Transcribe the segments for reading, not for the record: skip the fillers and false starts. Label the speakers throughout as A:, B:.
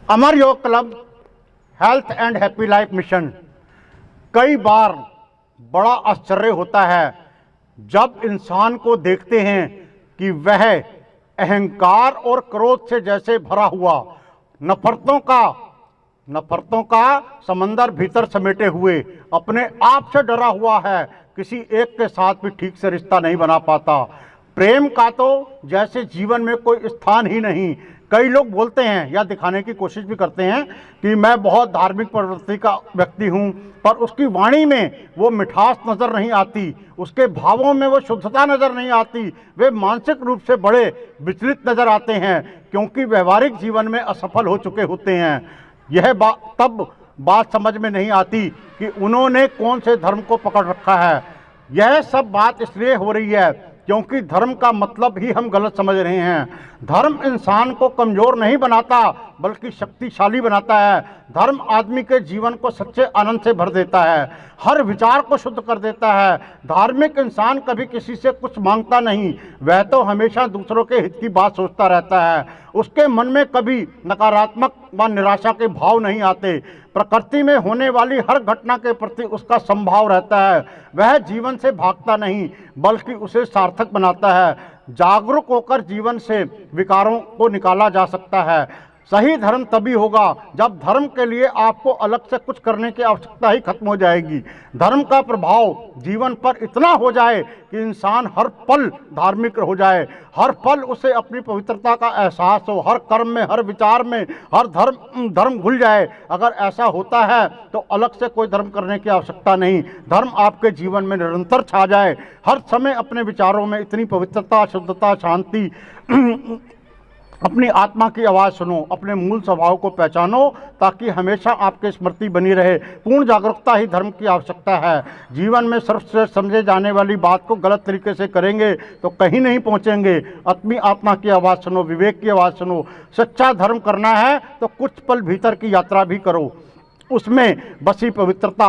A: अमर योग club health and happy life mission. कई बार बड़ा आश्चर्य होता है जब इंसान को देखते हैं कि वह अहंकार और क्रोध से जैसे भरा हुआ नफरतों का समंदर भीतर समेटे हुए अपने आप से डरा हुआ है, किसी एक के साथ भी ठीक से रिश्ता नहीं बना पाता। प्रेम का तो जैसे जीवन में कोई स्थान ही नहीं। कई लोग बोलते हैं या दिखाने की कोशिश भी करते हैं कि मैं बहुत धार्मिक प्रवृत्ति का व्यक्ति हूं, पर उसकी वाणी में वो मिठास नज़र नहीं आती, उसके भावों में वो शुद्धता नज़र नहीं आती। वे मानसिक रूप से बड़े विचलित नज़र आते हैं क्योंकि व्यवहारिक जीवन में असफल हो चुके होते हैं। यह बात समझ में नहीं आती कि उन्होंने कौन से धर्म को पकड़ रखा है। यह सब बात इसलिए हो रही है क्योंकि धर्म का मतलब ही हम गलत समझ रहे हैं। धर्म इंसान को कमज़ोर नहीं बनाता बल्कि शक्तिशाली बनाता है। धर्म आदमी के जीवन को सच्चे आनंद से भर देता है, हर विचार को शुद्ध कर देता है। धार्मिक इंसान कभी किसी से कुछ मांगता नहीं, वह तो हमेशा दूसरों के हित की बात सोचता रहता है। उसके मन में कभी नकारात्मक व निराशा के भाव नहीं आते। प्रकृति में होने वाली हर घटना के प्रति उसका संभाव रहता है। वह जीवन से भागता नहीं बल्कि उसे सार्थक बनाता है। जागरूक होकर जीवन से विकारों को निकाला जा सकता है। सही धर्म तभी होगा जब धर्म के लिए आपको अलग से कुछ करने की आवश्यकता ही खत्म हो जाएगी। धर्म का प्रभाव जीवन पर इतना हो जाए कि इंसान हर पल धार्मिक हो जाए, हर पल उसे अपनी पवित्रता का एहसास हो, हर कर्म में, हर विचार में, हर धर्म भूल जाए। अगर ऐसा होता है तो अलग से कोई धर्म करने की आवश्यकता नहीं। धर्म आपके जीवन में निरंतर छा जाए, हर समय अपने विचारों में इतनी पवित्रता, शुद्धता, शांति, अपनी आत्मा की आवाज़ सुनो, अपने मूल स्वभाव को पहचानो ताकि हमेशा आपकी स्मृति बनी रहे। पूर्ण जागरूकता ही धर्म की आवश्यकता है। जीवन में सर्वश्रेष्ठ समझे जाने वाली बात को गलत तरीके से करेंगे तो कहीं नहीं पहुंचेंगे। अपनी आत्मा की आवाज़ सुनो, विवेक की आवाज़ सुनो। सच्चा धर्म करना है तो कुछ पल भीतर की यात्रा भी करो, उसमें बसी पवित्रता,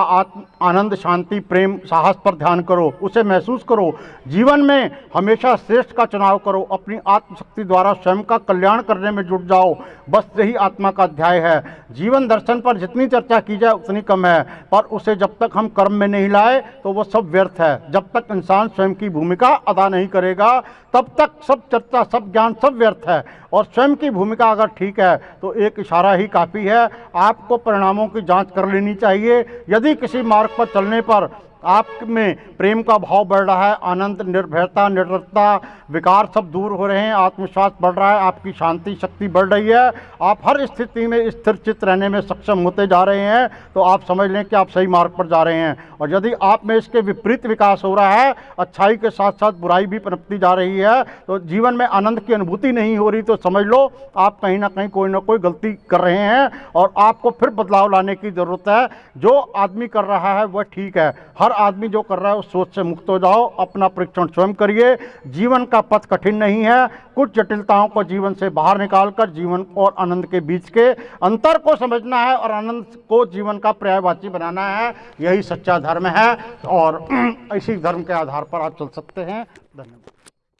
A: आनंद, शांति, प्रेम, साहस पर ध्यान करो, उसे महसूस करो। जीवन में हमेशा श्रेष्ठ का चुनाव करो। अपनी आत्मशक्ति द्वारा स्वयं का कल्याण करने में जुट जाओ। बस यही आत्मा का अध्याय है। जीवन दर्शन पर जितनी चर्चा की जाए उतनी कम है, पर उसे जब तक हम कर्म में नहीं लाए तो वो सब व्यर्थ है। जब तक इंसान स्वयं की भूमिका अदा नहीं करेगा तब तक सब चर्चा, सब ज्ञान, सब व्यर्थ है। और स्वयं की भूमिका अगर ठीक है तो एक इशारा ही काफ़ी है। आपको परिणामों की जांच कर लेनी चाहिए। यदि किसी मार्ग पर चलने पर आप में प्रेम का भाव बढ़ रहा है, आनंद, निर्भयता, निडरता, विकार सब दूर हो रहे हैं, आत्मविश्वास बढ़ रहा है, आपकी शांति शक्ति बढ़ रही है, आप हर स्थिति में स्थिर चित्त रहने में सक्षम होते जा रहे हैं, तो आप समझ लें कि आप सही मार्ग पर जा रहे हैं। और यदि आप में इसके विपरीत विकास हो रहा है, अच्छाई के साथ साथ बुराई भी पनपती जा रही है, तो जीवन में आनंद की अनुभूति नहीं हो रही, तो समझ लो आप कहीं ना कहीं कोई ना कोई गलती कर रहे हैं और आपको फिर बदलाव लाने की ज़रूरत है। जो आदमी कर रहा है वह ठीक है, हर आदमी जो कर रहा है उस सोच से मुक्त हो जाओ। अपना परीक्षण स्वयं करिए। जीवन का पथ कठिन नहीं है। कुछ जटिलताओं को जीवन से बाहर निकालकर जीवन और आनंद के बीच के अंतर को समझना है और आनंद को जीवन का पर्यायवाची बनाना है। यही सच्चा धर्म है और इसी धर्म के आधार पर आप चल सकते हैं। धन्यवाद।